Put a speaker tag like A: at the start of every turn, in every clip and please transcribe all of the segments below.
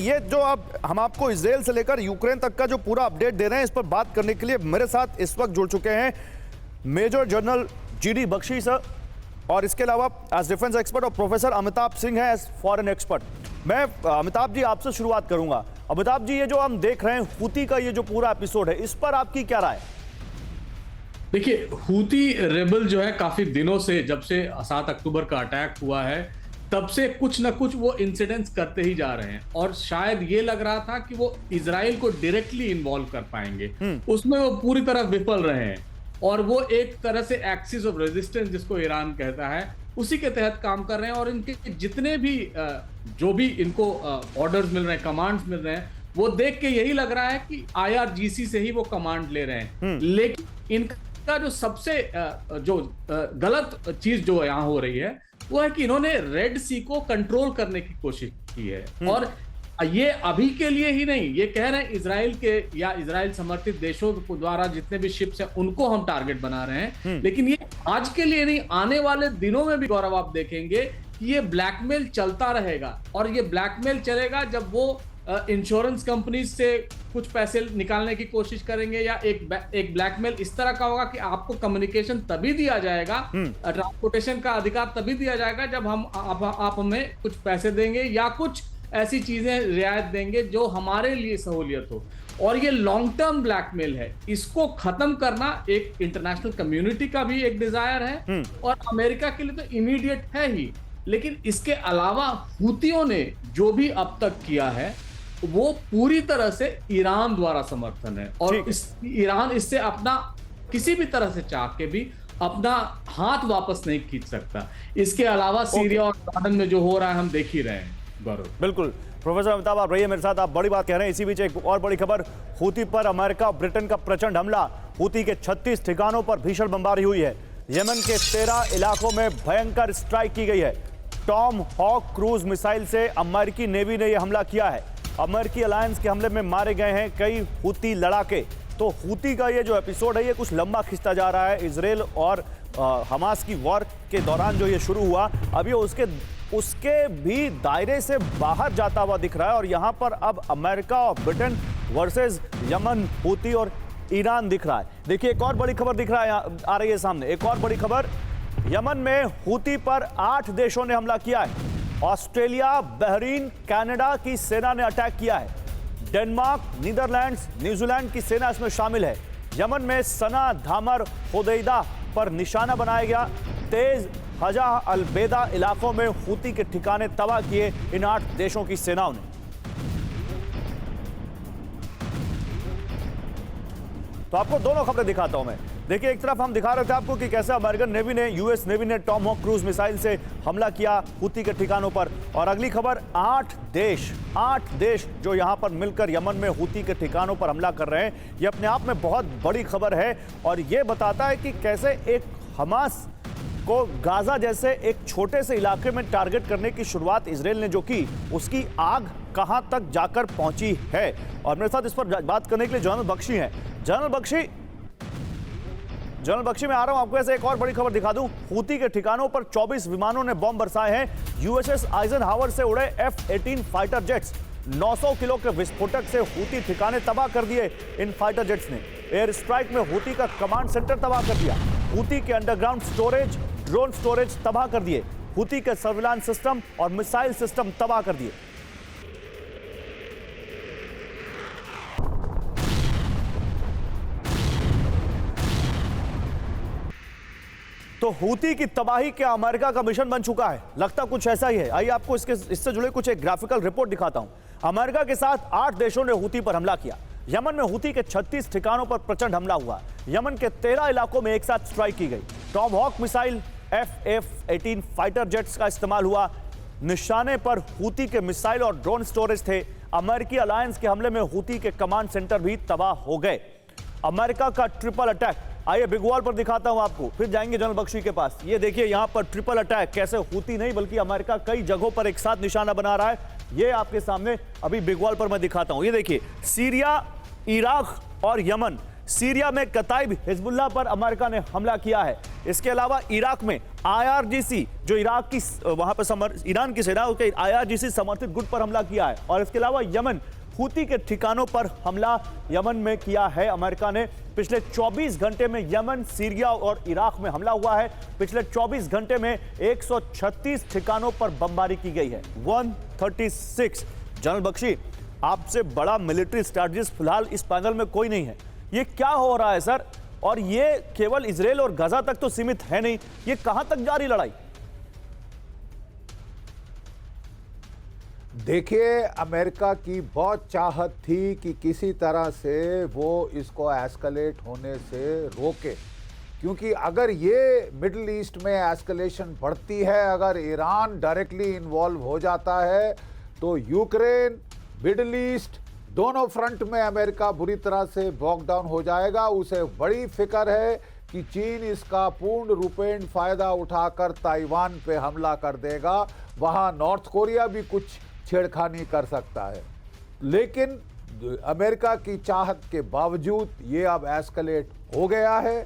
A: ये जो अब हम आपको इजराइल से लेकर यूक्रेन तक का जो पूरा अपडेट दे रहे हैं, इस पर बात करने के लिए मेरे साथ इस वक्त जुड़ चुके हैं major general GD Bakshi sir, और इसके अलावा एज डिफेंस एक्सपर्ट और प्रोफेसर अमिताभ सिंह हैं एज फॉरेन एक्सपर्ट। मैं अमिताभ जी आपसे शुरुआत करूंगा। अमिताभ जी, ये जो हम देख रहे हैं हूती का ये जो पूरा एपिसोड है, इस पर आपकी क्या राय?
B: देखिए, हूती रेबल जो है काफी दिनों से, जब से 7 अक्टूबर का अटैक हुआ है तब से कुछ ना कुछ वो इंसिडेंट्स करते ही जा रहे हैं, और शायद ये लग रहा था कि वो इजराइल को डायरेक्टली इन्वॉल्व कर पाएंगे, उसमें वो पूरी तरह विफल रहे हैं। और वो एक तरह से एक्सिस ऑफ रेजिस्टेंस जिसको ईरान कहता है, उसी के तहत काम कर रहे हैं। और इनके जितने भी जो भी इनको ऑर्डर्स मिल रहे हैं, कमांड्स मिल रहे हैं, वो देख के यही लग रहा है कि IRGC से ही वो कमांड ले रहे हैं। लेकिन इनका जो सबसे जो गलत चीज जो यहाँ हो रही है वो है कि इन्होंने रेड सी को कंट्रोल करने की कोशिश की है। और ये अभी के लिए ही नहीं, ये कह रहे हैं इजराइल के या इजराइल समर्थित देशों द्वारा जितने भी शिप्स हैं उनको हम टारगेट बना रहे हैं। लेकिन ये आज के लिए नहीं, आने वाले दिनों में भी गौरव आप देखेंगे कि ये ब्लैकमेल चलता रहेगा। और ये ब्लैकमेल चलेगा जब वो इंश्योरेंस कंपनी से कुछ पैसे निकालने की कोशिश करेंगे, या एक ब्लैकमेल इस तरह का होगा कि आपको कम्युनिकेशन तभी दिया जाएगा, ट्रांसपोर्टेशन का अधिकार तभी दिया जाएगा जब आप हमें कुछ पैसे देंगे या कुछ ऐसी चीजें रियायत देंगे जो हमारे लिए सहूलियत हो। और ये लॉन्ग टर्म ब्लैकमेल है, इसको खत्म करना एक इंटरनेशनल कम्युनिटी का भी एक डिजायर है और अमेरिका के लिए तो इमीडिएट है ही। लेकिन इसके अलावा हूतियों ने जो भी अब तक किया है वो पूरी तरह से ईरान द्वारा समर्थन है, और ईरान इससे अपना किसी भी तरह से चाह के भी अपना हाथ वापस नहीं खींच सकता। इसके अलावा सीरिया और जॉर्डन में जो हो रहा है हम देख ही रहे हैं। गौरव,
A: बिल्कुल। प्रोफेसर अमिताभ, आप रहिए मेरे साथ, आप बड़ी बात कह रहे हैं। इसी बीच एक और बड़ी खबर, हूती पर अमेरिका और ब्रिटेन का प्रचंड हमला। हूती के 36 ठिकानों पर भीषण बमबारी हुई है। यमन के 13 इलाकों में भयंकर स्ट्राइक की गई है। टॉम हॉक क्रूज मिसाइल से अमेरिकी नेवी ने यह हमला किया है। अमेरिकी अलायंस के हमले में मारे गए हैं कई हूती लड़ाके। तो हूती का ये जो एपिसोड है ये कुछ लंबा खिंचता जा रहा है। इजराइल और हमास की वॉर के दौरान जो ये शुरू हुआ, अभी उसके भी दायरे से बाहर जाता हुआ दिख रहा है। और यहाँ पर अब अमेरिका और ब्रिटेन वर्सेस यमन, हूती और ईरान दिख रहा है। देखिए, एक और बड़ी खबर दिख रहा है, आ रही है सामने एक और बड़ी खबर। यमन में हूती पर 8 देशों ने हमला किया है। ऑस्ट्रेलिया, बहरीन, कनाडा की सेना ने अटैक किया है। डेनमार्क, नीदरलैंड्स, न्यूजीलैंड की सेना इसमें शामिल है। यमन में सना, धामर, होदैदा पर निशाना बनाया गया। तेज हजा अलबेदा इलाकों में हूती के ठिकाने तबाह किए इन 8 देशों की सेनाओं ने। तो आपको दोनों खबरें दिखाता हूं मैं। देखिए, एक तरफ हम दिखा रहे थे आपको कि कैसे अमेरिकन नेवी ने, यूएस नेवी ने टॉम हॉक क्रूज मिसाइल से हमला किया हूती के ठिकानों पर। और अगली खबर, 8 देश जो यहां पर मिलकर यमन में हूती के ठिकानों पर हमला कर रहे हैं। यह अपने आप में बहुत बड़ी खबर है और यह बताता है कि कैसे एक हमास को गाजा जैसे एक छोटे से इलाके में टारगेट करने की शुरुआत इजराइल ने जो की, उसकी आग कहां तक जाकर पहुंची है। और मेरे साथ इस पर बात करने के लिए जनरल बख्शी हैं। जनरल बख्शी, मैं आ रहा हूं आपको ऐसे एक और बड़ी खबर दिखा दूं। हूती के ठिकानों पर 24 विमानों ने बम बरसाए हैं। यूएसएस आइजनहावर से उड़े F-18 फाइटर जेट्स, 900 किलो के विस्फोटक से हूती ठिकाने तबाह कर दिए इन फाइटर जेट्स ने। एयर स्ट्राइक में हूती का कमांड सेंटर तबाह कर दिया। हूती के अंडरग्राउंड स्टोरेज, ड्रोन स्टोरेज तबाह कर दिए। हूती के सर्विलांस सिस्टम और मिसाइल सिस्टम तबाह कर दिए। तो हूती की तबाही क्या अमेरिका का मिशन बन चुका है? लगता कुछ ऐसा ही है। आइए आपको इससे जुड़े कुछ एक ग्राफिकल रिपोर्ट दिखाता हूं। अमेरिका के साथ 8 देशों ने हूती पर हमला किया। यमन में हूती के 36 ठिकानों पर प्रचंड हमला हुआ। यमन के 13 इलाकों में एक साथ स्ट्राइक की गई। Tomahawk missile, F-18 fighter jets का इस्तेमाल हुआ। निशाने पर हूती के मिसाइल और ड्रोन स्टोरेज थे। अमेरिकी अलायंस के हमले में हूती के कमांड सेंटर भी तबाह हो गए। अमेरिका का ट्रिपल अटैक, आइए बिग वॉल पर दिखाता हूं आपको, फिर जाएंगे जनरल बख्शी के पास। ये देखिए यहां पर ट्रिपल अटैक, कैसे हूती नहीं बल्कि अमेरिका कई जगहों पर एक साथ निशाना बना रहा है। ये आपके सामने अभी बिग वॉल पर मैं दिखाता हूं। ये देखिए, सीरिया, इराक और यमन सीरिया में कताइब हिजबुल्लाह पर अमेरिका ने हमला किया है। इसके अलावा इराक में IRGC जो इराक की वहां पर ईरान की सेना के IRGC समर्थित गुट पर हमला किया है। और इसके अलावा यमन हूती के ठिकानों पर हमला यमन में किया है अमेरिका ने। पिछले 24 घंटे में यमन, सीरिया और इराक में हमला हुआ है। पिछले 24 घंटे में 136 ठिकानों पर बमबारी की गई है। 136। जनरल बख्शी, आपसे बड़ा मिलिट्री स्ट्रैटेजिस्ट फिलहाल इस पैनल में कोई नहीं है। ये क्या हो रहा है सर? और ये केवल इजराइल और गाजा तक तो सीमित है नहीं, ये कहां तक जारी लड़ाई?
C: देखिए, अमेरिका की बहुत चाहत थी कि किसी तरह से वो इसको एस्केलेट होने से रोके, क्योंकि अगर ये मिडिल ईस्ट में एस्केलेशन बढ़ती है, अगर ईरान डायरेक्टली इन्वॉल्व हो जाता है, तो यूक्रेन, मिडिल ईस्ट दोनों फ्रंट में अमेरिका बुरी तरह से बॉग डाउन हो जाएगा। उसे बड़ी फिक्र है कि चीन इसका पूर्ण रूपेण फायदा उठाकर ताइवान पे हमला कर देगा। वहाँ नॉर्थ कोरिया भी कुछ छेड़खानी कर सकता है, लेकिन अमेरिका की चाहत के बावजूद ये अब एस्केलेट हो गया है।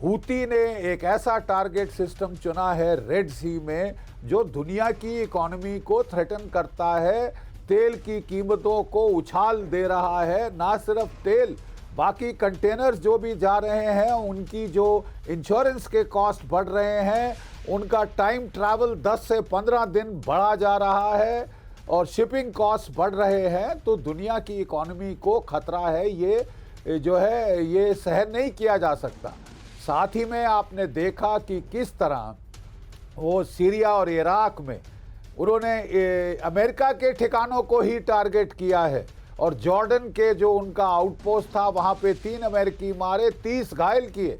C: हूती ने एक ऐसा टारगेट सिस्टम चुना है रेड सी में जो दुनिया की इकोनॉमी को थ्रेटन करता है, तेल की कीमतों को उछाल दे रहा है। ना सिर्फ तेल, बाकी कंटेनर्स जो भी जा रहे हैं उनकी जो इंश्योरेंस के कॉस्ट बढ़ रहे हैं, उनका टाइम ट्रैवल 10 से 15 दिन बढ़ा जा रहा है और शिपिंग कॉस्ट बढ़ रहे हैं। तो दुनिया की इकोनॉमी को खतरा है, ये जो है ये सहन नहीं किया जा सकता। साथ ही में आपने देखा कि किस तरह वो सीरिया और इराक में उन्होंने अमेरिका के ठिकानों को ही टारगेट किया है और जॉर्डन के जो उनका आउटपोस्ट था वहाँ पे 3 अमेरिकी मारे, 30 घायल किए।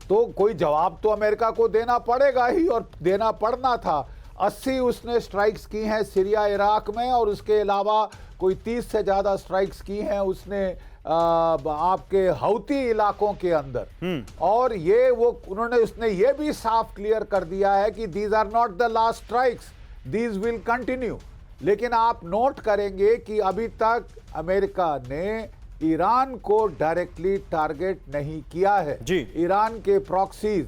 C: तो कोई जवाब तो अमेरिका को देना पड़ेगा ही, और देना पड़ना था। 80 उसने स्ट्राइक्स की हैं सीरिया इराक में, और उसके अलावा कोई 30 से ज़्यादा स्ट्राइक्स की हैं उसने आपके हौती इलाकों के अंदर। और ये उसने ये भी साफ क्लियर कर दिया है कि these are not the last strikes, these will continue. लेकिन आप नोट करेंगे कि अभी तक अमेरिका ने ईरान को डायरेक्टली टारगेट नहीं किया है
A: जी।
C: ईरान के प्रॉक्सीज,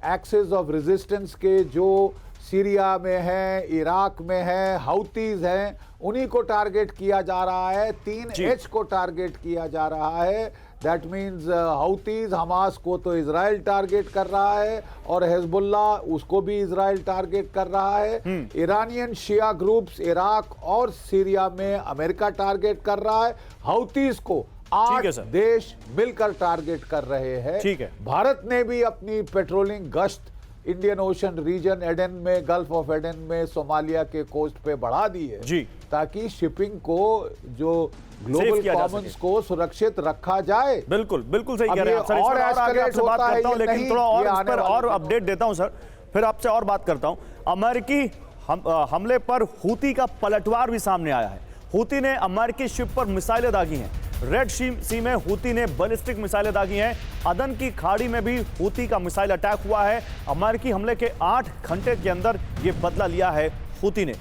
C: एक्सेस ऑफ रेजिस्टेंस के जो सीरिया में है, इराक में है, हाउतीज हैं, उन्हीं को टारगेट किया जा रहा है। 3H को टारगेट किया जा रहा है। दैट मीन्स हाउतीज, हमास को तो इजराइल टारगेट कर रहा है और हिजबुल्ला उसको भी इजराइल टारगेट कर रहा है। ईरानियन शिया ग्रुप्स इराक और सीरिया में अमेरिका टारगेट कर रहा है। हाउतीज को 8 देश मिलकर टारगेट कर रहे हैं।
A: ठीक है।
C: भारत ने भी अपनी पेट्रोलिंग गश्त इंडियन ओशन रीजन, एडन में, गल्फ ऑफ एडन में, सोमालिया के कोस्ट पे बढ़ा दी है
A: जी,
C: ताकि शिपिंग को जो ग्लोबल कॉमन्स को सुरक्षित रखा जाए।
A: बिल्कुल बिल्कुल सही कह रहे हैं आप सर। और आगे आपसे बात करता हूं, लेकिन थोड़ा और इस पर और अपडेट देता हूं सर, फिर आपसे और बात करता हूं। अमेरिकी हमले पर हूती का पलटवार भी सामने आया है। हूती ने अमेरिकी शिप पर मिसाइलें दागी हैं। रेड सी में हूती ने बैलिस्टिक मिसाइलें दागी हैं। अदन की खाड़ी में भी हूती का मिसाइल अटैक हुआ है। अमेरिकी हमले के 8 घंटे के अंदर यह बदला लिया है हूती ने।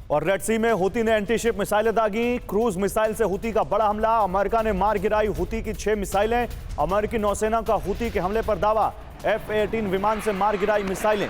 A: और रेड सी में हूती ने एंटी शिप मिसाइलें दागी। क्रूज मिसाइल से हूती का बड़ा हमला। अमेरिका ने मार गिराई हूती की 6 मिसाइलें। अमेरिकी नौसेना का हूती के हमले पर दावा। F-18 विमान से मार गिराई मिसाइलें।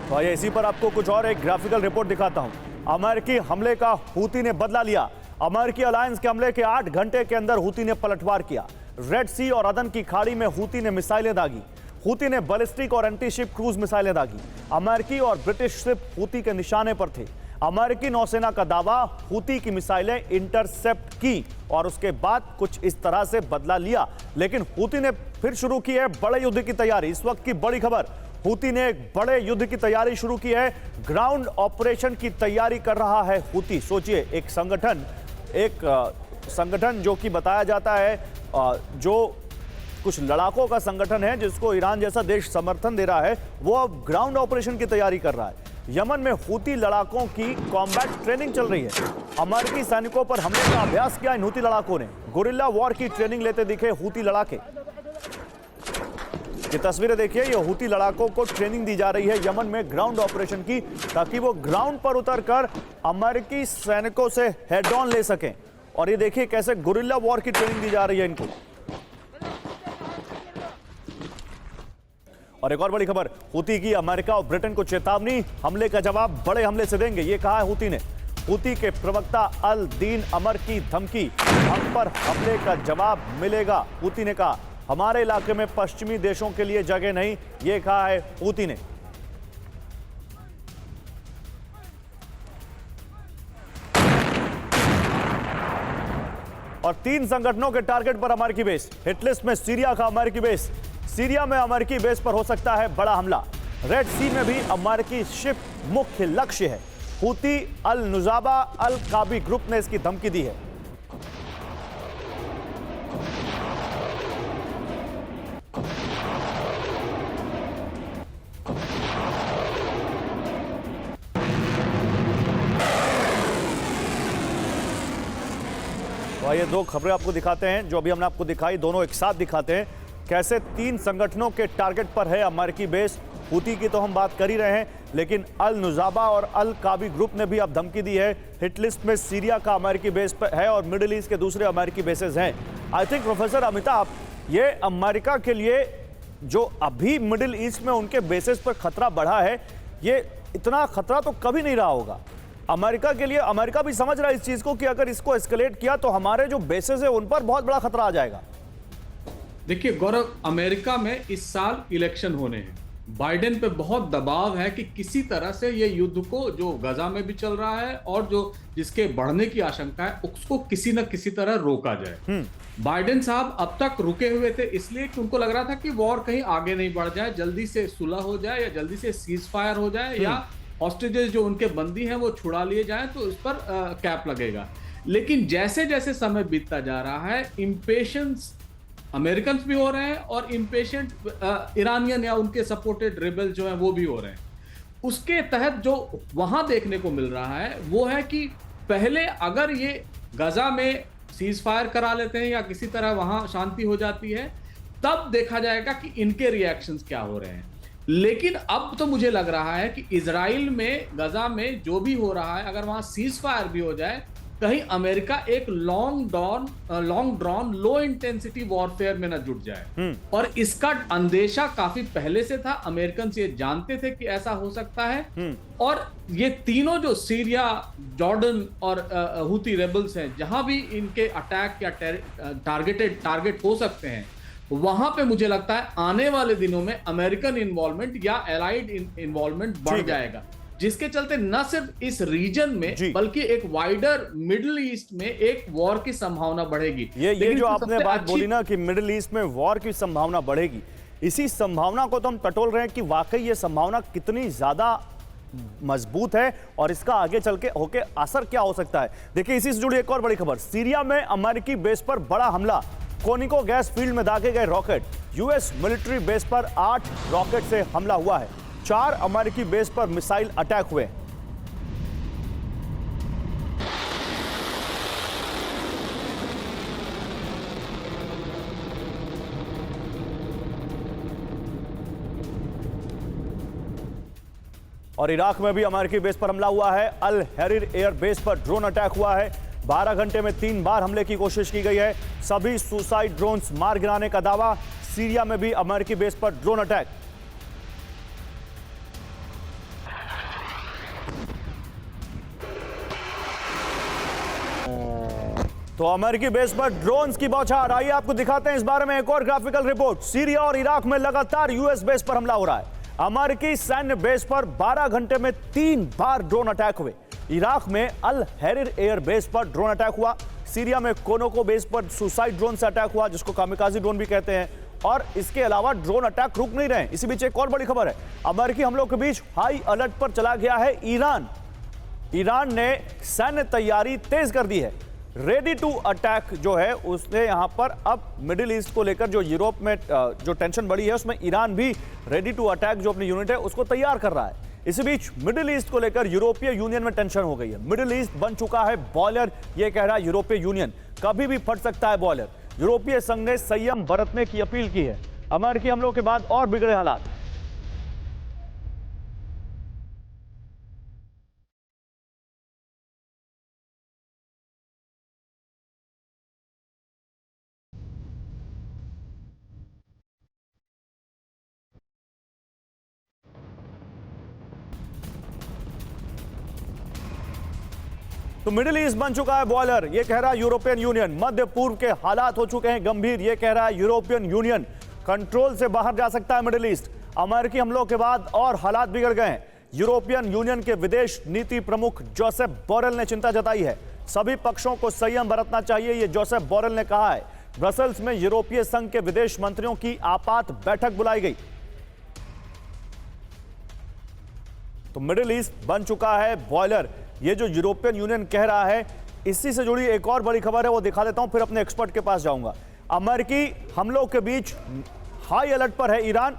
A: तो आइए इसी पर आपको कुछ और एक ग्राफिकल रिपोर्ट दिखाता हूं। अमेरिकी हमले का हूती ने बदला लिया। अमेरिकी अलायंस के हमले के 8 घंटे के अंदर हूती ने पलटवार किया। रेड सी और अदन की खाड़ी में हूती ने मिसाइलें दागी। हूती ने बैलिस्टिक और एंटी शिप क्रूज मिसाइलें दागी। अमेरिकी और ब्रिटिश शिप हूती के निशाने पर थे। अमेरिकी नौसेना का दावा, हूती की मिसाइलें इंटरसेप्ट की और उसके बाद कुछ इस तरह से बदला लिया। लेकिन हूती ने फिर शुरू की है बड़े युद्ध की तैयारी। इस वक्त की बड़ी खबर, हूती ने एक बड़े युद्ध की तैयारी शुरू की है। ग्राउंड ऑपरेशन की तैयारी कर रहा है हूती। सोचिए, एक संगठन जो कि बताया जाता है जो कुछ लड़ाकों का संगठन है जिसको ईरान जैसा देश समर्थन दे रहा है, वो अब ग्राउंड ऑपरेशन की तैयारी कर रहा है। यमन में हूती लड़ाकों की कॉम्बैट ट्रेनिंग चल रही है। अमेरिकी सैनिकों पर हमले का अभ्यास किया इन हूती लड़ाकों ने। गुरिल्ला वॉर की ट्रेनिंग लेते दिखे हूती लड़ाके। ये तस्वीरें देखिए, ये हूती लड़ाकों को ट्रेनिंग दी जा रही है यमन में ग्राउंड ऑपरेशन की, ताकि वो ग्राउंड पर उतरकर अमेरिकी सैनिकों से हेड ऑन ले सकें। और ये देखिए कैसे गुरिल्ला वॉर की ट्रेनिंग दी जा रही है इनको। और एक और बड़ी खबर, हूती की अमेरिका और ब्रिटेन को चेतावनी, हमले का जवाब बड़े हमले से देंगे, ये कहा है हूती ने। हूती के प्रवक्ता अल दीन अमर की धमकी, हम पर हमले का जवाब मिलेगा। हूती ने कहा हमारे इलाके में पश्चिमी देशों के लिए जगह नहीं, ये कहा है हूती ने। और 3 संगठनों के टारगेट पर अमेरिकी बेस, हिटलिस्ट में सीरिया का अमेरिकी बेस। सीरिया में अमेरिकी बेस पर हो सकता है बड़ा हमला। रेड सी में भी अमेरिकी शिप मुख्य लक्ष्य है। हूती अल नुजाबा अल काबी ग्रुप ने इसकी धमकी दी है। तो ये 2 खबरें आपको दिखाते हैं जो अभी हमने आपको दिखाई, दोनों एक साथ दिखाते हैं कैसे 3 संगठनों के टारगेट पर है अमेरिकी बेस। हूती की तो हम बात कर ही रहे हैं, लेकिन अल नुजाबा और अल काबी ग्रुप ने भी अब धमकी दी है। हिट लिस्ट में सीरिया का अमेरिकी बेस पर है और मिडिल ईस्ट के दूसरे अमेरिकी बेसेस हैं। आई थिंक प्रोफेसर अमिताभ, ये अमेरिका के लिए जो अभी मिडिल ईस्ट में उनके बेसेस पर खतरा बढ़ा है, ये इतना खतरा तो कभी नहीं रहा होगा अमेरिका के लिए। अमेरिका भी समझ रहा है इस चीज को कि अगर इसको एस्केलेट किया तो हमारे जो बेसेस है उन पर बहुत बड़ा खतरा आ जाएगा।
B: देखिए गौरव, अमेरिका में इस साल इलेक्शन होने हैं। बाइडेन पे बहुत दबाव है कि किसी तरह से ये युद्ध को, जो गजा में भी चल रहा है और जो जिसके बढ़ने की आशंका है, उसको किसी न किसी तरह रोका जाए। बाइडेन साहब अब तक रुके हुए थे इसलिए कि उनको लग रहा था कि वॉर कहीं आगे नहीं बढ़ जाए, जल्दी से सुलह हो जाए या जल्दी से सीज फायर हो जाए या हॉस्टेजेस जो उनके बंदी हैं वो छुड़ा लिए जाएं तो उस पर कैप लगेगा। लेकिन जैसे जैसे समय बीतता जा रहा है, इम्पेशंस अमेरिकन भी हो रहे हैं और इम्पेशेंट ईरानियन या उनके सपोर्टेड रेबल जो हैं वो भी हो रहे हैं। उसके तहत जो वहां देखने को मिल रहा है वो है कि पहले अगर ये गजा में सीज फायर करा लेते हैं या किसी तरह वहां शांति हो जाती है, तब देखा जाएगा कि इनके रिएक्शंस क्या हो रहे हैं। लेकिन अब तो मुझे लग रहा है कि इजराइल में, गजा में जो भी हो रहा है, अगर वहां सीज फायर भी हो जाए, कहीं अमेरिका एक long drawn low intensity warfare में न जुट जाए। और इसका अंदेशा काफी पहले से था, अमेरिकन ये जानते थे कि ऐसा हो सकता है। और ये तीनों जो सीरिया, जॉर्डन और हूती रेबल्स हैं, जहां भी इनके अटैक या टारगेट हो सकते हैं, वहां पे मुझे लगता है आने वाले दिनों में अमेरिकन इन्वॉल्वमेंट या एलाइड इन्वॉल्वमेंट बढ़ जाएगा, जिसके चलते न सिर्फ इस रीजन में बल्कि एक वाइडर मिडिल ईस्ट में एक वॉर की संभावना बढ़ेगी।
A: ये जो आपने बात बोली ना कि मिडिल ईस्ट में वॉर की संभावना बढ़ेगी, इसी संभावना को तो हम टटोल रहे हैं कि वाकई ये संभावना कितनी ज्यादा मजबूत है और इसका आगे चल के होके असर क्या हो सकता है। देखिए इसी से जुड़ी एक और बड़ी खबर, सीरिया में अमेरिकी बेस पर बड़ा हमला, कोनिको गैस फील्ड में दागे गए रॉकेट। यूएस मिलिट्री बेस पर 8 रॉकेट से हमला हुआ है, 4 अमेरिकी बेस पर मिसाइल अटैक हुए। और इराक में भी अमेरिकी बेस पर हमला हुआ है, अल हरीर एयर बेस पर ड्रोन अटैक हुआ है। 12 घंटे में 3 बार हमले की कोशिश की गई है, सभी सुसाइड ड्रोन्स मार गिराने का दावा। सीरिया में भी अमेरिकी बेस पर ड्रोन अटैक। तो अमेरिकी बेस पर ड्रोन्स की बौछार, आइए आपको दिखाते हैं इस बारे में एक और ग्राफिकल रिपोर्ट। सीरिया और इराक में लगातार यूएस बेस पर हमला हो रहा है। अमेरिकी सैन्य बेस पर 12 घंटे में 3 बार ड्रोन अटैक हुए। इराक में अल हरीर एयर बेस पर ड्रोन अटैक हुआ। सीरिया में कोनोको बेस पर सुसाइड ड्रोन से अटैक हुआ, जिसको कामिकाजी ड्रोन भी कहते हैं। और इसके अलावा ड्रोन अटैक रुक नहीं रहे। इसी बीच एक और बड़ी खबर है, अमेरिकी हमलों के बीच हाई अलर्ट पर चला गया है ईरान। ईरान ने सैन्य तैयारी तेज कर दी है। रेडी टू अटैक जो है उसने यहां पर अब मिडिल ईस्ट को लेकर जो यूरोप में जो टेंशन बढ़ी है उसमें ईरान भी रेडी टू अटैक जो अपनी यूनिट है उसको तैयार कर रहा है। इसी बीच मिडिल ईस्ट को लेकर यूरोपीय यूनियन में टेंशन हो गई है। मिडिल ईस्ट बन चुका है बॉयलर, यह कह रहा है यूरोपीय यूनियन, कभी भी फट सकता है बॉयलर। यूरोपीय संघ ने संयम बरतने की अपील की है। अमेरिकी हमलों के बाद और बिगड़े हालात। तो मिडिल ईस्ट बन चुका है बॉयलर, यह कह रहा है यूरोपियन यूनियन। मध्य पूर्व के हालात हो चुके हैं गंभीर, यह कह रहा है यूरोपियन यूनियन। कंट्रोल से बाहर जा सकता है मिडिल ईस्ट। अमेरिकी हमलों के बाद और हालात बिगड़ गए हैं। यूरोपियन यूनियन के विदेश नीति प्रमुख जोसेफ बोरेल ने चिंता जताई है। सभी पक्षों को संयम बरतना चाहिए, यह जोसेफ बोरेल ने कहा है। ब्रसेल्स में यूरोपीय संघ के विदेश मंत्रियों की आपात बैठक बुलाई गई। तो मिडिल ईस्ट बन चुका है बॉयलर, ये जो यूरोपियन यूनियन कह रहा है। इसी से जुड़ी एक और बड़ी खबर है, वो दिखा देता हूं, फिर अपने एक्सपर्ट के पास जाऊंगा। अमेरिकी हमलों के बीच हाई अलर्ट पर है ईरान।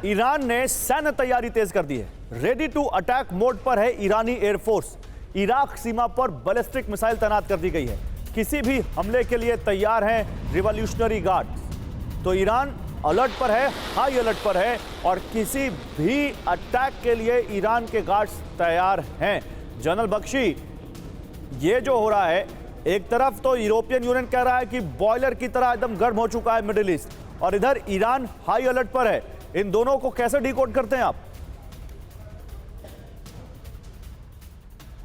A: ईरान ने सैन्य तैयारी तेज कर दी है। रेडी टू अटैक मोड पर है ईरानी एयरफोर्स। इराक सीमा पर बैलिस्टिक मिसाइल तैनात कर दी गई है। किसी भी हमले के लिए तैयार हैं रिवॉल्यूशनरी गार्ड। तो ईरान अलर्ट पर है, हाई अलर्ट पर है, और किसी भी अटैक के लिए ईरान के गार्ड्स तैयार हैं। जनरल बख्शी, ये जो हो रहा है, एक तरफ तो यूरोपियन यूनियन कह रहा है कि बॉयलर की तरह एकदम गर्म हो चुका है मिडिल ईस्ट, और इधर ईरान हाई अलर्ट पर है। इन दोनों को कैसे डिकोड करते हैं आप?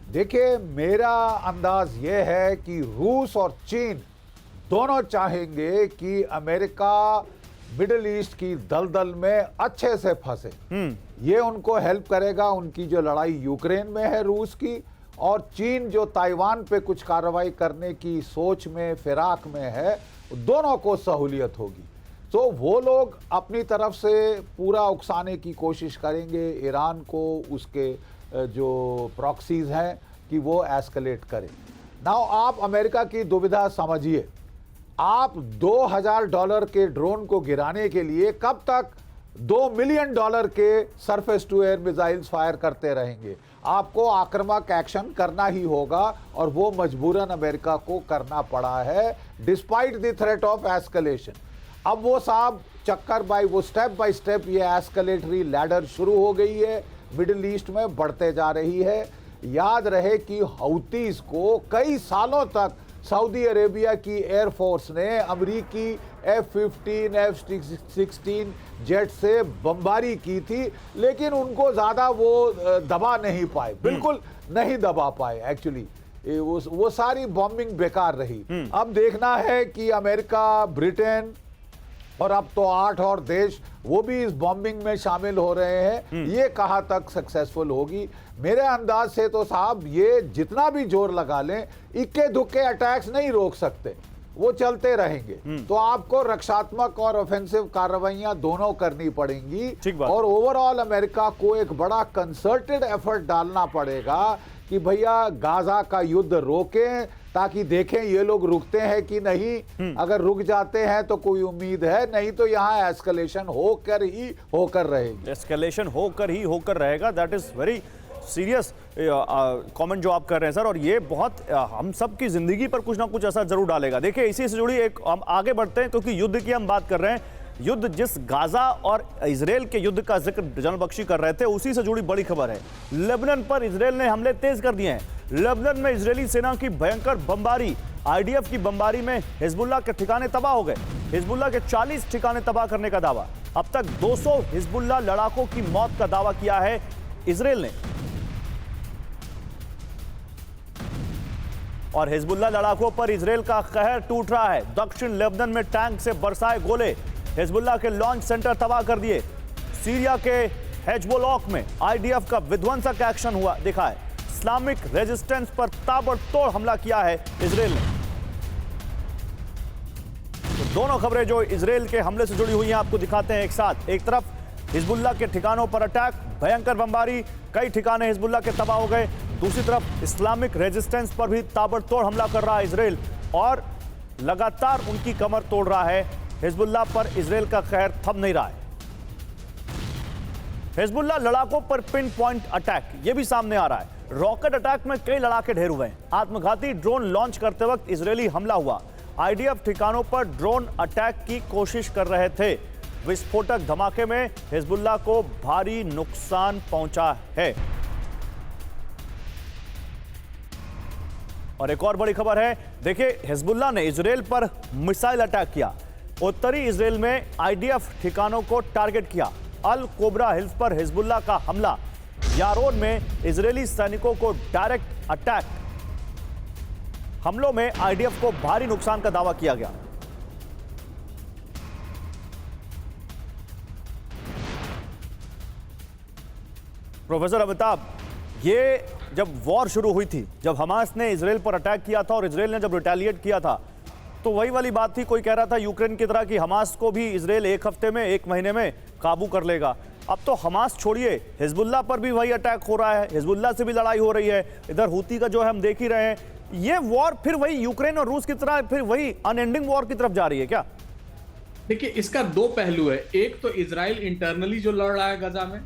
C: देखिए, मेरा अंदाज यह है कि रूस और चीन दोनों चाहेंगे कि अमेरिका मिडिल ईस्ट की दलदल में अच्छे से फंसे। ये उनको हेल्प करेगा, उनकी जो लड़ाई यूक्रेन में है रूस की, और चीन जो ताइवान पे कुछ कार्रवाई करने की सोच में, फिराक में है, दोनों को सहूलियत होगी। तो वो लोग अपनी तरफ से पूरा उकसाने की कोशिश करेंगे ईरान को, उसके जो प्रॉक्सीज हैं, कि वो एस्केलेट करें। नाउ आप अमेरिका की दुविधा समझिए। आप $2000 के ड्रोन को गिराने के लिए कब तक $2 मिलियन के surface to air missiles fire करते रहेंगे? आपको आक्रामक एक्शन करना ही होगा, और वो मजबूरन अमेरिका को करना पड़ा है despite the threat of escalation. अब वो साहब चक्कर वो स्टेप बाय स्टेप ये एस्केलेटरी लैडर शुरू हो गई है, मिडिल ईस्ट में बढ़ते जा रही है। याद रहे कि हौतीस को कई सालों तक सऊदी अरेबिया की एयरफोर्स ने अमेरिकी F-15, F-16 जेट से बमबारी की थी, लेकिन उनको ज़्यादा वो दबा नहीं पाए, बिल्कुल नहीं दबा पाए। एक्चुअली वो सारी बॉम्बिंग बेकार रही। अब देखना है कि अमेरिका, ब्रिटेन और अब तो 8 और देश वो भी इस बॉम्बिंग में शामिल हो रहे हैं। ये कहाँ तक सक्सेसफुल होगी? मेरे अंदाज से तो साहब ये जितना भी जोर लगा लें, इक्के दुक्के अटैक्स नहीं रोक सकते, वो चलते रहेंगे। तो आपको रक्षात्मक और ऑफेंसिव कार्रवाइयां दोनों करनी पड़ेंगी, और ओवरऑल अमेरिका को एक बड़ा कंसर्टेड एफर्ट डालना पड़ेगा कि भैया गाजा का युद्ध रोकें, ताकि देखें ये लोग रुकते हैं कि नहीं। अगर रुक जाते हैं तो कोई उम्मीद है, नहीं तो यहाँ एस्केलेशन होकर रहेगी।
A: एस्केलेशन होकर रहेगा। That is very serious comment जो आप कर रहे हैं सर, और ये बहुत हम सब की जिंदगी पर कुछ ना कुछ असर जरूर डालेगा। देखिए, इसी से जुड़ी एक हम आगे बढ़ते हैं, क्योंकि युद्ध की हम बात कर रहे हैं। युद्ध जिस गाजा और इजराइल के युद्ध का जिक्र जनरल बख्शी कर रहे थे, उसी से जुड़ी बड़ी खबर है। लेबनान पर इजराइल ने हमले तेज कर दिए हैं। लेबनान में इजरायली सेना की भयंकर बमबारी, आईडीएफ की बमबारी में हिजबुल्लाह के ठिकाने तबाह हो गए। हिजबुल्लाह के 40 ठिकाने तबाह करने का दावा। अब तक 200 हिजबुल्लाह लड़ाकों की मौत का दावा किया है इजराइल ने। और हिजबुल्लाह लड़ाकों पर इजराइल का कहर टूट रहा है। दक्षिण लेबनान में टैंक से बरसाए गोले, हिजबुल्लाह के लॉन्च सेंटर तबाह कर दिए। सीरिया के हेजबोलॉक में आईडीएफ का विध्वंसक एक्शन हुआ दिखा है। इस्लामिक रेजिस्टेंस पर ताबड़तोड़ हमला किया है इजराइल ने। तो दोनों खबरें जो इजराइल के हमले से जुड़ी हुई हैं आपको दिखाते हैं एक साथ। एक तरफ हिजबुल्लाह के ठिकानों पर अटैक, भयंकर बमबारी, कई ठिकाने हिजबुल्लाह के तबाह हो गए। दूसरी तरफ इस्लामिक रेजिस्टेंस पर भी ताबड़तोड़ हमला कर रहा है इजराइल, और लगातार उनकी कमर तोड़ रहा है। हिजबुल्लाह पर इजराइल का कहर थम नहीं रहा है। हिजबुल्लाह लड़ाकों पर पिन पॉइंट अटैक, यह भी सामने आ रहा है। रॉकेट अटैक में कई लड़ाके ढेर हुए हैं। आत्मघाती ड्रोन लॉन्च करते वक्त इजरायली हमला हुआ। आईडीएफ ठिकानों पर ड्रोन अटैक की कोशिश कर रहे थे। विस्फोटक धमाके में हिजबुल्लाह को भारी नुकसान पहुंचा है। और एक और बड़ी खबर है, देखिए हिजबुल्लाह ने इजरायल पर मिसाइल अटैक किया। उत्तरी इजरायल में आईडीएफ ठिकानों को टारगेट किया। अल कोबरा हिल्स पर हिजबुल्लाह का हमला। यारोन में इजरायली सैनिकों को डायरेक्ट अटैक। हमलों में आईडीएफ को भारी नुकसान का दावा किया गया। प्रोफेसर अमिताभ, ये जब वॉर शुरू हुई थी, जब हमास ने इजरायल पर अटैक किया था और इजरायल ने जब रिटेलिएट किया था, तो वही वाली बात थी। कोई कह रहा था यूक्रेन की तरह कि हमास को भी इजरायल एक हफ्ते में, एक महीने में काबू कर लेगा। अब तो हमास छोड़िए, हिजबुल्लाह पर भी वही अटैक हो रहा है, हिजबुल्लाह से भी लड़ाई हो रही है। इधर हूती का जो है हम देख ही रहे हैं। ये वॉर फिर वही यूक्रेन और रूस की तरह फिर वही अनएंडिंग वॉर की तरफ जा रही है क्या?
B: देखिए, इसका दो पहलू है। एक तो इजराइल इंटरनली जो लड़ रहा है गजा में,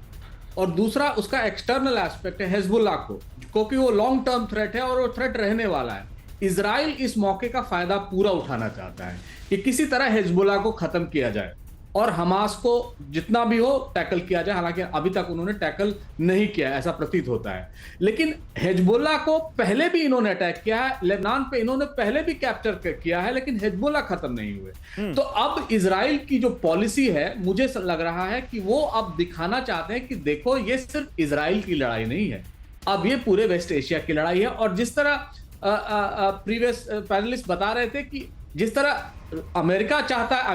B: और दूसरा उसका एक्सटर्नल एस्पेक्ट है हिजबुल्लाह को, क्योंकि वो लॉन्ग टर्म थ्रेट है और वो थ्रेट रहने वाला है। इजराइल इस मौके का फायदा पूरा उठाना चाहता है कि किसी तरह हिजबुल्लाह को खत्म किया जाए और हमास को जितना भी हो टैकल किया जाए। हालांकि अभी तक उन्होंने टैकल नहीं किया, ऐसा प्रतीत होता है। लेकिन हिजबुल्लाह को पहले भी इन्होंने अटैक किया है, लेबनान पे इन्होंने पहले भी कैप्चर किया है, लेकिन हिजबुल्लाह खत्म नहीं हुए। तो अब इजराइल की जो पॉलिसी है, मुझे लग रहा है कि वो अब दिखाना चाहते हैं कि देखो, ये सिर्फ इजराइल की लड़ाई नहीं है, अब ये पूरे वेस्ट एशिया की लड़ाई है। और जिस तरह प्रीवियस पैनलिस्ट बता रहे थे कि जिस तरह अमेरिका चाहता है,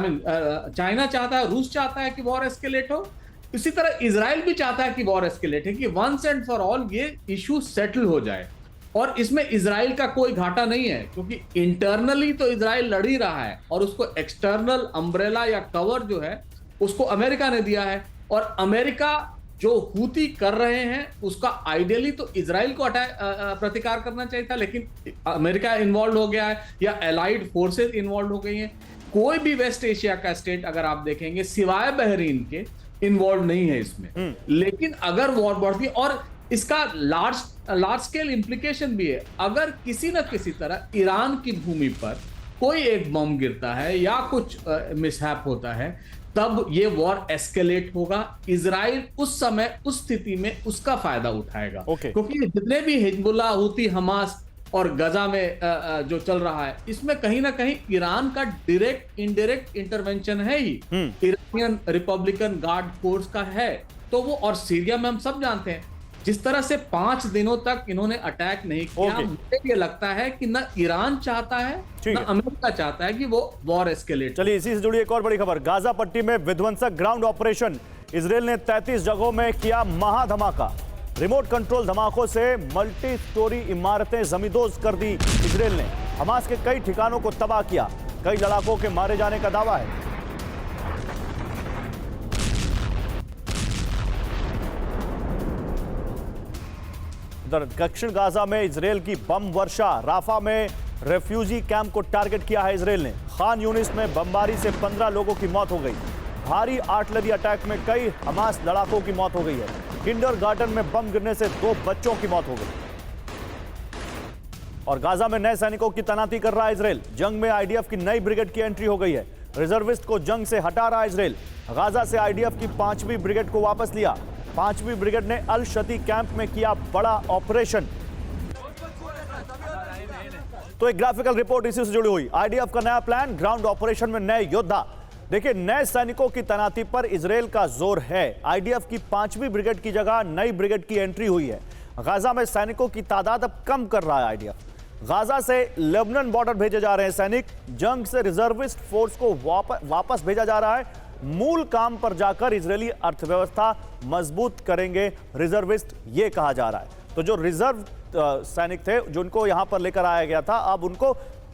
B: चाइना चाहता है, रूस चाहता है कि वॉर एस्केलेट हो, इसी तरह इजराइल भी चाहता है कि वॉर एस्केलेट है, कि वंस एंड फॉर ऑल ये इशू सेटल हो जाए। और इसमें इजराइल का कोई घाटा नहीं है, क्योंकि इंटरनली तो इजराइल लड़ ही रहा है और उसको एक्सटर्नल अम्ब्रेला या कवर जो है उसको अमेरिका ने दिया है। और अमेरिका जो हूती कर रहे हैं उसका आइडियली तो इजराइल को प्रतिकार करना चाहिए था, लेकिन अमेरिका इन्वॉल्व हो गया है या एलाइड फोर्सेस इन्वॉल्व हो गई हैं। कोई भी वेस्ट एशिया का स्टेट अगर आप देखेंगे सिवाय बहरीन के इन्वॉल्व नहीं है इसमें। लेकिन अगर वॉर बढ़ती, और इसका लार्ज स्केल इंप्लीकेशन भी है, अगर किसी न किसी तरह ईरान की भूमि पर कोई एक बम गिरता है या कुछ मिसहैप होता है, तब ये वॉर एस्केलेट होगा। इजराइल उस समय उस स्थिति में उसका फायदा उठाएगा। क्योंकि जितने भी हिजबुल्लाह, हूती, हमास और गजा में जो चल रहा है, इसमें कहीं ना कहीं ईरान का डायरेक्ट इनडायरेक्ट इंटरवेंशन है ही। इरानियन रिपब्लिकन गार्ड फोर्स का है तो वो, और सीरिया में हम सब जानते हैं जिस तरह से 5 दिनों तक इन्होंने अटैक नहीं किया। मुझे ये लगता है कि न ईरान चाहता है न अमेरिका चाहता है कि वो वॉर एस्केलेट।
A: चलिए, इसी से जुड़ी एक और बड़ी खबर। गाजा पट्टी में विध्वंसक ग्राउंड ऑपरेशन। इजरायल ने 33 जगहों में किया महाधमाका। रिमोट कंट्रोल धमाकों से मल्टी स्टोरी इमारतें जमींदोज कर दी इजरायल ने। हमास के कई ठिकानों को तबाह किया। कई लड़ाकों के मारे जाने का दावा है। दक्षिण गाजा में इजरायल की बम वर्षा। राफा में रेफ्यूजी कैंप को टारगेट किया है इजरायल ने। खान यूनिस में बमबारी से 15 लोगों की मौत हो गई। भारी आर्टिलरी अटैक में कई हमास लड़ाकों की मौत हो गई है। किंडरगार्टन में बम गिरने से 2 बच्चों की मौत हो गई। और गाजा में नए सैनिकों की तैनाती कर रहा है इजरायल। जंग में आईडीएफ की नई ब्रिगेड की एंट्री हो गई है। रिजर्विस्ट को जंग से हटा रहा है इजरायल। गाजा से आईडीएफ की 5वीं ब्रिगेड को वापस लिया। 5वीं ब्रिगेड ने अल शती कैंप में किया बड़ा ऑपरेशन। तो एक ग्राफिकल रिपोर्ट इसी से जुड़ी हुई। आईडीएफ का नया प्लान, ग्राउंड ऑपरेशन में नए योद्धा। देखिए, नए सैनिकों की तैनाती पर इजरायल का जोर है। आईडीएफ की 5वीं ब्रिगेड की जगह नई ब्रिगेड की एंट्री हुई है। गाजा में सैनिकों की तादाद अब कम कर रहा है आईडीएफ। गाजा से लेबनान बॉर्डर भेजे जा रहे हैं सैनिक। जंग से रिजर्विस्ट फोर्स को वापस भेजा जा रहा है। मूल काम पर जाकर इजरायली अर्थव्यवस्था मजबूत करेंगे रिजर्विस्ट, ये कहा जा रहा है। तो जो रिजर्व सैनिक थे जिनको यहां पर लेकर आया गया था, अब उनको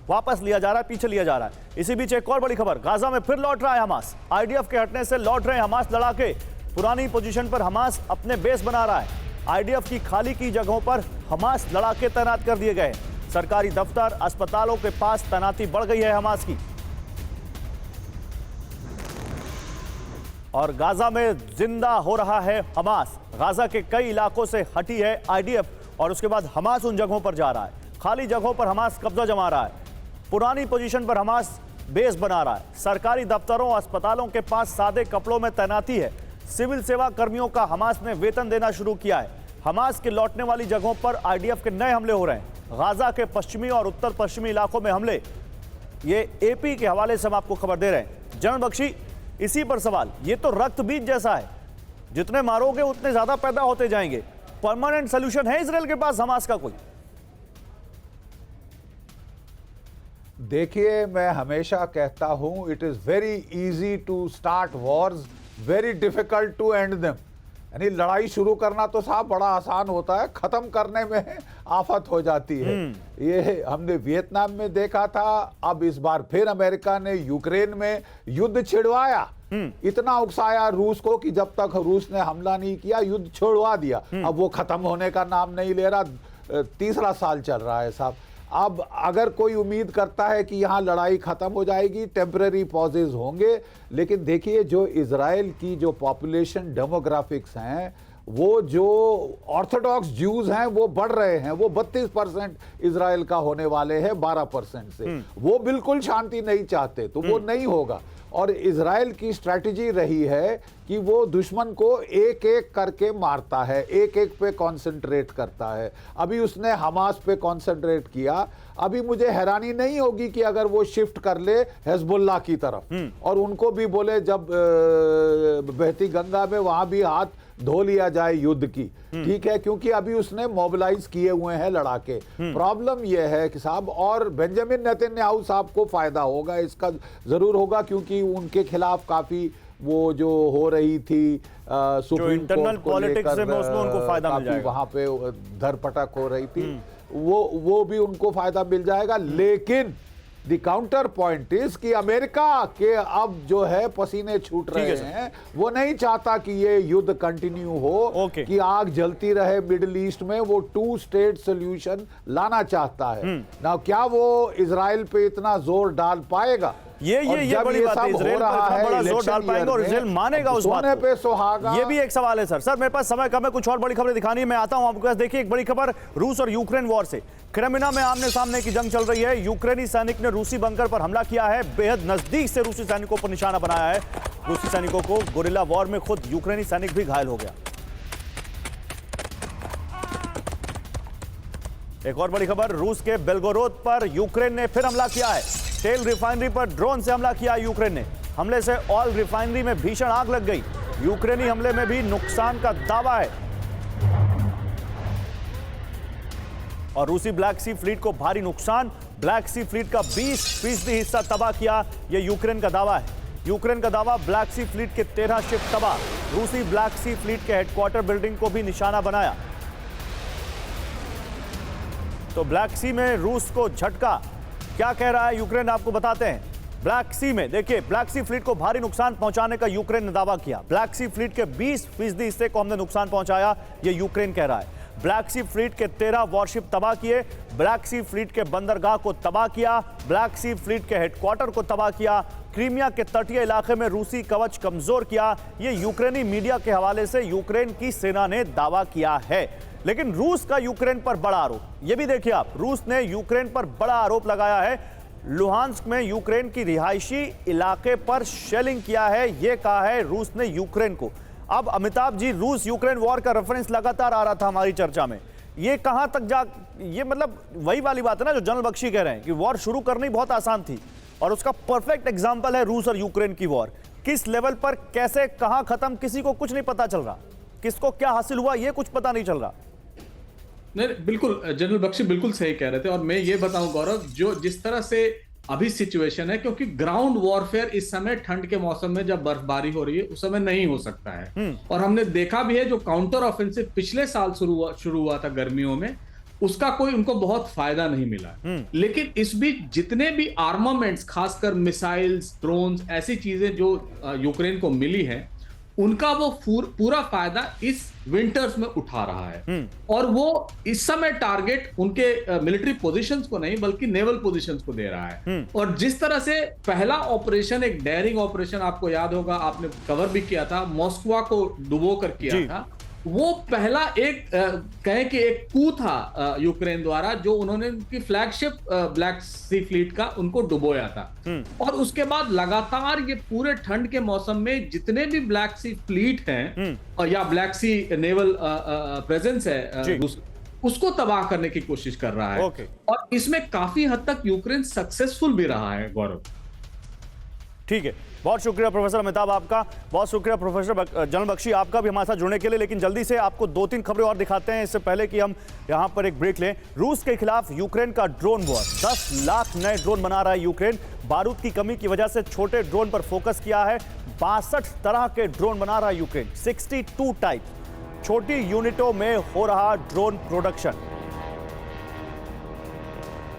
A: वापस लिया जा रहा है, पीछे लिया जा रहा है। इसी बीच एक और बड़ी खबर, गाजा में फिर लौट रहा है हमास। आईडीएफ के हटने से लौट रहे हैं हमास लड़ाके। पुरानी पोजीशन पर हमास अपने बेस बना रहा है। आईडीएफ की खाली की जगहों पर हमास लड़ाके तैनात कर दिए गए। सरकारी दफ्तर, अस्पतालों के पास तैनाती बढ़ गई है हमास की। और गाजा में जिंदा हो रहा है हमास। गाजा के कई इलाकों से हटी है आईडीएफ और उसके बाद हमास उन जगहों पर जा रहा है। खाली जगहों पर हमास कब्जा जमा रहा है। पुरानी पोजीशन पर हमास बेस बना रहा है। सरकारी दफ्तरों अस्पतालों के पास सादे कपड़ों में तैनाती है। सिविल सेवा कर्मियों का हमास ने वेतन देना शुरू किया है। हमास के लौटने वाली जगहों पर आईडीएफ के नए हमले हो रहे हैं। गाजा के पश्चिमी और उत्तर पश्चिमी इलाकों में हमले, ये एपी के हवाले से हम आपको खबर दे रहे हैं। जनरल बख्शी, इसी पर सवाल, ये तो रक्त बीज जैसा है, जितने मारोगे उतने ज्यादा पैदा होते जाएंगे। परमानेंट सोल्यूशन है इजराइल के पास हमास का कोई?
C: देखिए, मैं हमेशा कहता हूं, it is very easy to start wars, very difficult to end them. यानी लड़ाई शुरू करना तो साहब बड़ा आसान होता है, खत्म करने में आफत हो जाती है। ये हमने वियतनाम में देखा था, अब इस बार फिर अमेरिका ने यूक्रेन में युद्ध छिड़वाया। इतना उकसाया रूस को कि जब तक रूस ने हमला नहीं किया युद्ध छिड़वा दिया। अब वो खत्म होने का नाम नहीं ले रहा, तीसरा साल चल रहा है साहब। अब अगर कोई उम्मीद करता है कि यहाँ लड़ाई खत्म हो जाएगी, टेम्परेरी पॉजेज होंगे, लेकिन देखिए जो इजराइल की जो पॉपुलेशन डेमोग्राफिक्स हैं, वो जो ऑर्थोडॉक्स ज्यूज हैं वो बढ़ रहे हैं। वो 32% इजराइल का होने वाले हैं 12% से। वो बिल्कुल शांति नहीं चाहते, तो वो नहीं होगा। और इजराइल की स्ट्रैटेजी रही है कि वो दुश्मन को एक एक करके मारता है, एक एक पे कंसंट्रेट करता है। अभी उसने हमास पे कंसंट्रेट किया। अभी मुझे हैरानी नहीं होगी कि अगर वो शिफ्ट कर ले हिजबुल्लाह की तरफ और उनको भी बोले जब बहती गंगा में वहां भी हाथ धो लिया जाए युद्ध की, ठीक है, क्योंकि अभी उसने मोबिलाइज किए हुए हैं लड़ाके। प्रॉब्लम यह है कि साहब, और बेंजामिन नेतन्याहू साहब को फायदा होगा, इसका जरूर होगा, क्योंकि उनके खिलाफ काफी वो जो हो रही थी सुप्रीम कोर्ट को लेकर,
A: उनको फायदा मिल जाएगा।
C: वहां पे धरपटक हो रही थी, वो भी उनको फायदा मिल जाएगा। लेकिन द काउंटर पॉइंट इज कि अमेरिका के अब जो है पसीने छूट रहे हैं। वो नहीं चाहता कि ये युद्ध कंटिन्यू हो, कि आग जलती रहे मिडिल ईस्ट में। वो 2 स्टेट सोल्यूशन लाना चाहता है ना। क्या वो इजराइल पे इतना जोर डाल पाएगा?
A: ये बड़ी बात है, इजराइल पर बड़ा जोर डाल पाएंगे और इजराइल मानेगा उस बात
C: पे सुहागा।
A: ये भी एक सवाल है सर। मेरे पास समय कम है, कुछ और बड़ी खबरें दिखानी है, मैं आता हूं आपके पास। देखिए एक बड़ी खबर रूस और यूक्रेन वॉर से। क्रेमिना में आमने सामने की जंग चल रही है। यूक्रेनी सैनिक ने रूसी बंकर पर हमला किया है। बेहद नजदीक से रूसी सैनिकों पर निशाना बनाया है। रूसी सैनिकों को गोरिल्ला वॉर में खुद यूक्रेनी सैनिक भी घायल हो गया। एक और बड़ी खबर, रूस के बेलगोरोद पर यूक्रेन ने फिर हमला किया है। तेल रिफाइनरी पर ड्रोन से हमला किया यूक्रेन ने। हमले से ऑयल रिफाइनरी में भीषण आग लग गई। यूक्रेनी हमले में भी नुकसान का दावा है और रूसी ब्लैक सी फ्लीट को भारी नुकसान। ब्लैक सी फ्लीट का 20% हिस्सा तबाह किया, यह यूक्रेन का दावा है। यूक्रेन का दावा, ब्लैक सी फ्लीट के 13 शिप तबाह। रूसी ब्लैक सी फ्लीट के हेडक्वार्टर बिल्डिंग को भी निशाना बनाया। तो ब्लैक सी में रूस को झटका। क्या कह रहा है यूक्रेन, आपको बताते हैं। ब्लैक सी में देखिए, ब्लैक सी फ्लीट को भारी नुकसान पहुंचाने का यूक्रेन ने दावा किया। ब्लैक सी फ्लीट के 20% हिस्से को हमने नुकसान पहुंचाया, यह यूक्रेन कह रहा है। ब्लैक सी फ्लीट के 13 वॉरशिप तबाह किए। ब्लैक सी फ्लीट के बंदरगाह को तबाह किया। ब्लैक सी फ्लीट के हेडक्वार्टर को तबाह किया। क्रीमिया के तटीय इलाके में रूसी कवच कमजोर किया। यह यूक्रेनी मीडिया के हवाले से यूक्रेन की सेना ने दावा किया है। लेकिन रूस का यूक्रेन पर बड़ा आरोप, यह भी देखिए आप, रूस ने यूक्रेन पर बड़ा आरोप लगाया है। लुहांस्क में यूक्रेन की रिहायशी इलाके पर शेलिंग किया है, यह कहा है रूस ने यूक्रेन को। अब अमिताभ जी, रूस यूक्रेन वॉर का रेफरेंस लगातार आ रहा था हमारी चर्चा में। ये कहां तक ये मतलब वही वाली बात है ना जो जनरल बख्शी कह रहे हैं कि वॉर शुरू करनी बहुत आसान थी और उसका परफेक्ट एग्जांपल है रूस और यूक्रेन की वॉर। किस लेवल पर, कैसे, कहां खत्म, किसी को कुछ नहीं पता चल रहा। किसको क्या हासिल हुआ ये कुछ पता नहीं चल रहा।
B: नहीं, बिल्कुल जनरल बख्शी बिल्कुल सही कह रहे थे। और मैं ये बताऊं गौरव, जो जिस तरह से अभी सिचुएशन है, क्योंकि ग्राउंड वॉरफेयर इस समय ठंड के मौसम में जब बर्फबारी हो रही है उस समय नहीं हो सकता है। और हमने देखा भी है जो काउंटर ऑफेंसिव पिछले साल शुरू हुआ था गर्मियों में, उसका कोई उनको बहुत फायदा नहीं मिला। लेकिन इस बीच जितने भी आर्मामेंट्स, खासकर मिसाइल्स, ड्रोन्स, ऐसी चीजें जो यूक्रेन को मिली हैं, उनका वो पूरा फायदा इस विंटर्स में उठा रहा है। और वो इस समय टारगेट उनके मिलिट्री पोजीशंस को नहीं बल्कि नेवल पोजीशंस को दे रहा है। और जिस तरह से पहला ऑपरेशन, एक डेयरिंग ऑपरेशन, आपको याद होगा, आपने कवर भी किया था, मॉस्को को डुबो कर किया था, वो पहला एक कहे कि एक कू था यूक्रेन द्वारा, जो उन्होंने उनकी फ्लैगशिप ब्लैक सी फ्लीट का उनको डुबोया था। और उसके बाद लगातार ये पूरे ठंड के मौसम में जितने भी ब्लैक सी फ्लीट हैं और या ब्लैक सी नेवल प्रेजेंस है उसको तबाह करने की कोशिश कर रहा है। और इसमें काफी हद तक यूक्रेन सक्सेसफुल भी रहा है। गौरव, ठीक है,
A: बहुत शुक्रिया प्रोफेसर अमिताभ आपका, बहुत शुक्रिया प्रोफेसर जनरल बख्शी आपका भी हमारे साथ जुड़ने के लिए। लेकिन जल्दी से आपको 2-3 खबरें और दिखाते हैं इससे पहले कि हम यहां पर एक ब्रेक लें। रूस के खिलाफ यूक्रेन का ड्रोन वॉर, 10 लाख नए ड्रोन बना रहा है यूक्रेन। बारूद की कमी की वजह से छोटे ड्रोन पर फोकस किया है। 62 तरह के ड्रोन बना रहा है यूक्रेन, 62 टाइप। छोटी यूनिटों में हो रहा ड्रोन प्रोडक्शन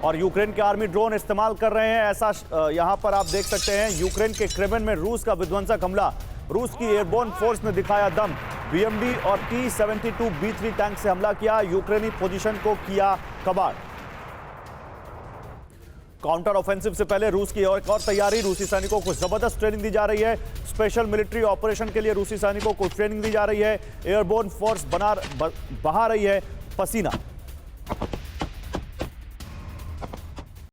A: और यूक्रेन के आर्मी ड्रोन इस्तेमाल कर रहे हैं, ऐसा यहां पर आप देख सकते हैं। यूक्रेन के क्रेमेन में रूस का विध्वंसक हमला, रूस की एयरबोर्न फोर्स ने दिखाया दम। BMD और T-72 B3 टैंक से हमला किया, यूक्रेनी पोजीशन को किया कबाड़। काउंटर ऑफेंसिव से पहले रूस की एक और तैयारी, रूसी सैनिकों को जबरदस्त ट्रेनिंग दी जा रही है। स्पेशल मिलिट्री ऑपरेशन के लिए रूसी सैनिकों को ट्रेनिंग दी जा रही है। एयरबोर्न फोर्स बहा रही है पसीना।